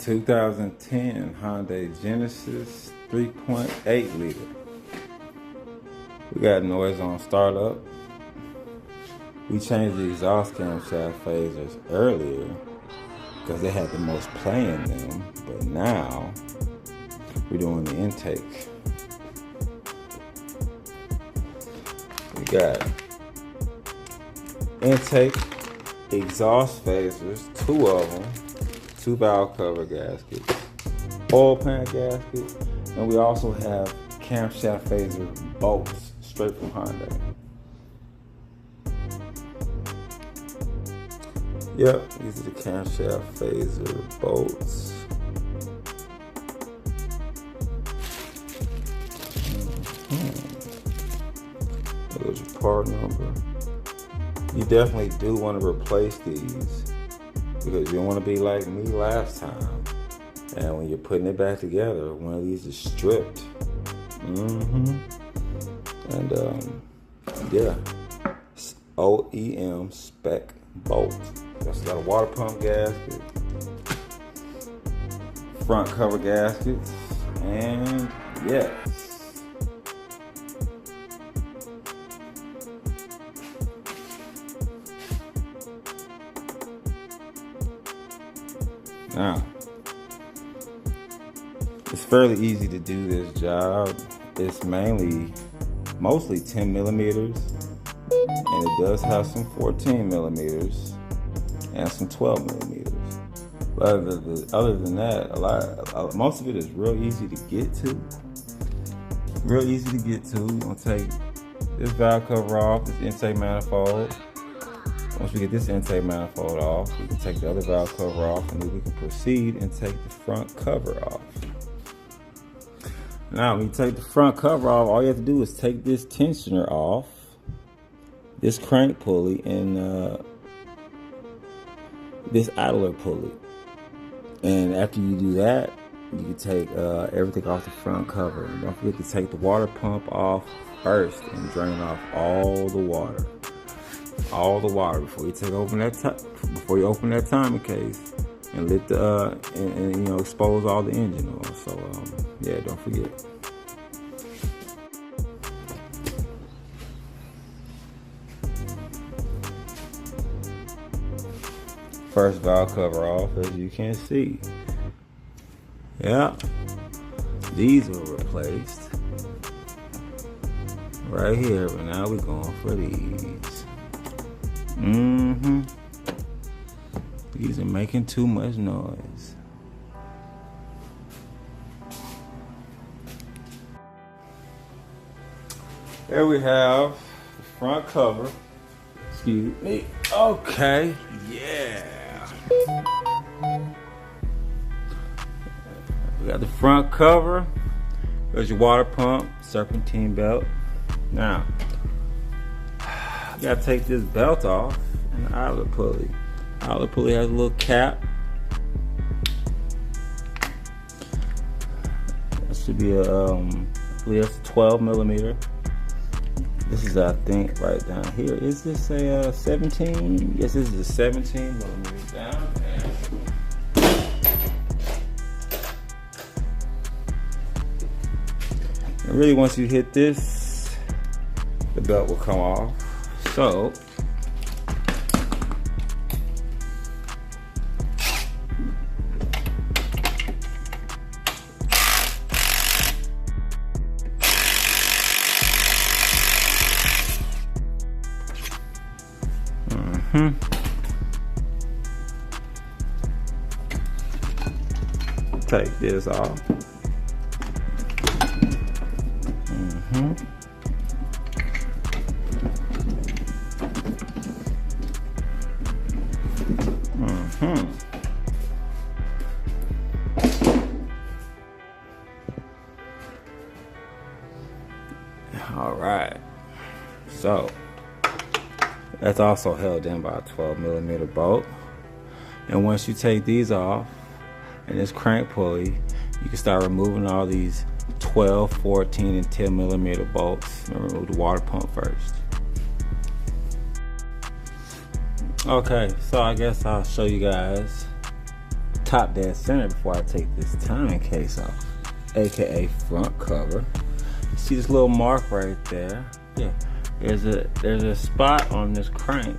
2010 Hyundai Genesis 3.8 liter. We got noise on startup. We changed the exhaust camshaft phasers earlier because they had the most play in them, but now we're doing the intake. We got intake exhaust phasers, 2 of them, 2 valve cover gaskets, oil pan gasket, and we also have camshaft phaser bolts straight from Hyundai. Yep, these are the camshaft phaser bolts. There's your part number. You definitely do want to replace these because you don't want to be like me last time. And when you're putting it back together, one of these is stripped. And yeah, OEM spec bolt. That's got a water pump gasket, front cover gaskets, and yes. Now, it's fairly easy to do this job. It's mostly 10 millimeters, and it does have some 14 millimeters and some 12 millimeters. But other than that, most of it is real easy to get to. Real easy to get to. We're gonna take this valve cover off, this intake manifold. Once we get this intake manifold off, we can take the other valve cover off, and then we can proceed and take the front cover off. Now, when you take the front cover off, all you have to do is take this tensioner off, this crank pulley, and this idler pulley. And after you do that, you can take everything off the front cover. And don't forget to take the water pump off first and drain off all the water. All the water before you open that timing case and let the and expose all the engine oil. So yeah, don't forget. First valve cover off, as you can see. Yeah, these were replaced right here, but now we're going for these. These are making too much noise. There we have the front cover. Excuse me. Okay, yeah. We got the front cover. There's your water pump, serpentine belt. Now, you gotta take this belt off and the idler pulley. Idler pulley has a little cap. That should be I believe that's 12 millimeter. This is, I think, right down here. Is this a 17? Yes, this is a 17 millimeter down. And really, once you hit this, the belt will come off. So, take this off. All right, so that's also held in by a 12 millimeter bolt. And once you take these off and this crank pulley, you can start removing all these 12, 14, and 10 millimeter bolts. Remove the water pump first. Okay, so I guess I'll show you guys top dead center before I take this timing case off, aka front cover. See this little mark right there? Yeah, there's a spot on this crank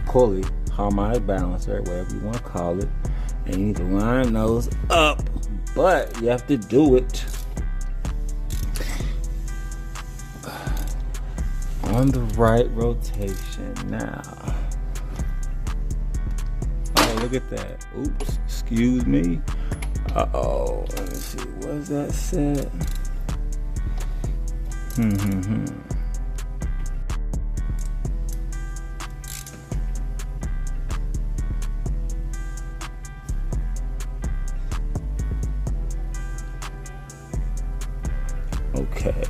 pulley, harmonic balancer, whatever you want to call it, and you need to line those up, but you have to do it on the right rotation. Now, oh, look at that. Oops, excuse me. Uh-oh, let me see, what's that set? Okay.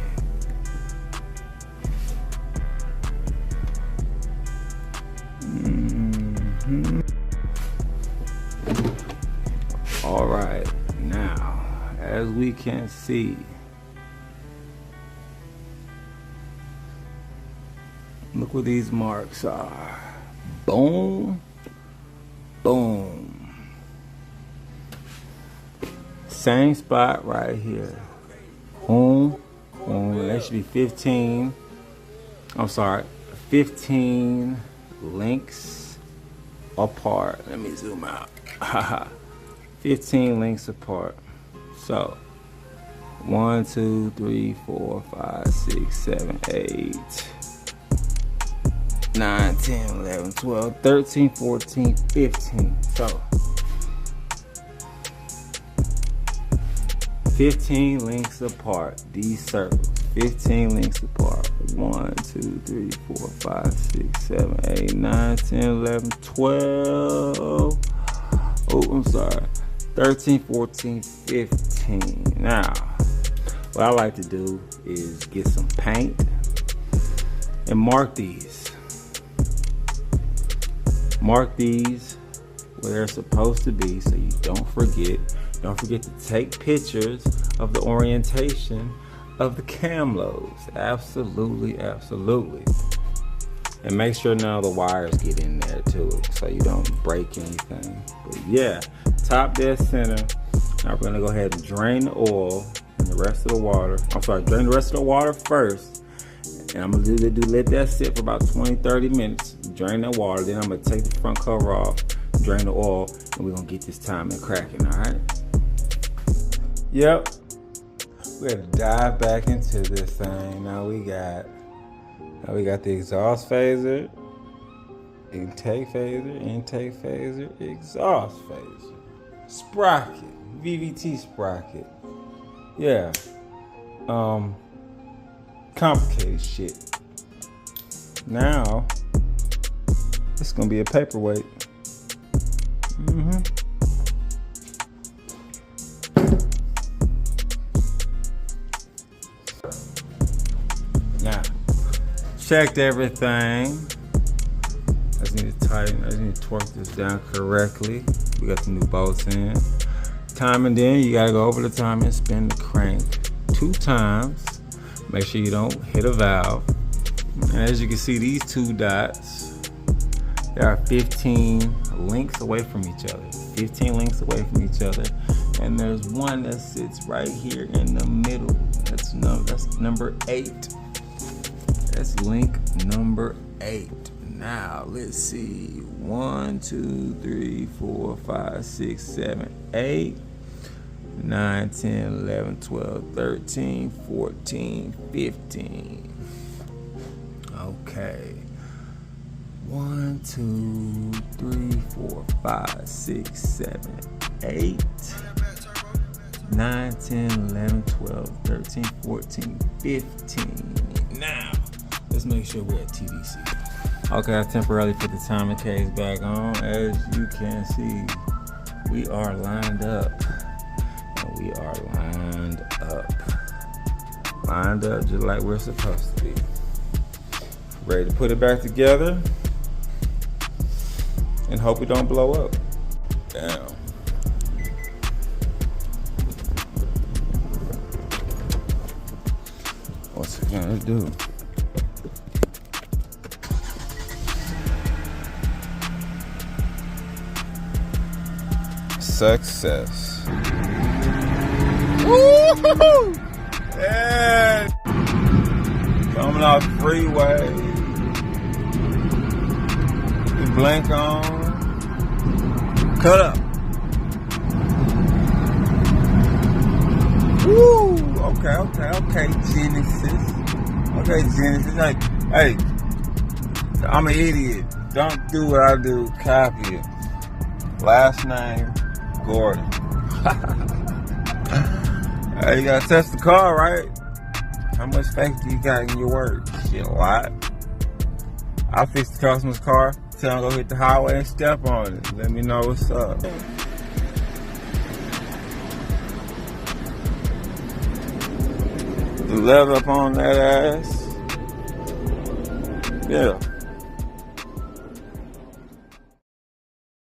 All right, now, as we can see, look where these marks are. Boom, boom. Same spot right here. Boom, boom. That should be 15. I'm sorry, 15 links apart. Let me zoom out. 15 links apart. So 1, 2, 3, 4, 5, 6, 7, 8, 9, 10, 11, 12, 13, 14, 15. So 15 links apart. These circles, 15 links apart. 1, 2, 3, 4, 5, 6, 7, 8, 9, 10, 11, 12. Oh, I'm sorry. 13, 14, 15. Now, what I like to do is get some paint and mark these. Mark these where they're supposed to be so you don't forget. Don't forget to take pictures of the orientation of the cam lobes. Absolutely, absolutely. And make sure none of the wires get in there too, so you don't break anything. But yeah, top dead center. Now we're gonna go ahead and drain the oil and the rest of the water. I'm sorry, drain the rest of the water first. And I'm gonna let that sit for about 20-30 minutes. Drain that water, then I'm gonna take the front cover off, drain the oil, and we're gonna get this timing cracking, all right? Yep, we gotta dive back into this thing. Now we got the exhaust phaser, intake phaser, exhaust phaser, sprocket, VVT sprocket. Yeah, complicated shit. Now, it's gonna be a paperweight. Now, checked everything. I just need to tighten, I just need to torque this down correctly. We got the new bolts in. Timing, then you gotta go over the time and spin the crank 2 times. Make sure you don't hit a valve. And as you can see, these 2 dots, they are 15 links away from each other. 15 links away from each other. And there's one that sits right here in the middle. That's number 8. That's link number 8. Now, let's see. 1, 2, 3, 4, 5, 6, 7, 8, 9, 10, 11, 12, 13, 14, 15. Okay. 1, 2, 3, 4, 5, 6, 7, 8, 9, 10, 11, 12, 13, 14, 15. Now, let's make sure we're at TDC. Okay, I temporarily put the timing case back on. As you can see, we are lined up. And we are lined up. Lined up just like we're supposed to be. Ready to put it back together and hope it don't blow up. Damn. What's it gonna do? Success. Woo-hoo! Yeah. Coming off the freeway. You blink on. Cut up. Woo! Okay, Genesis. Okay, Genesis. Hey, I'm an idiot. Don't do what I do. Copy it. Last name, Gordon. Hey, you gotta test the car, right? How much faith do you got in your word? Shit, a lot. I fix the customer's car, tell them to go hit the highway and step on it. Let me know what's up. Level up on that ass. Yeah.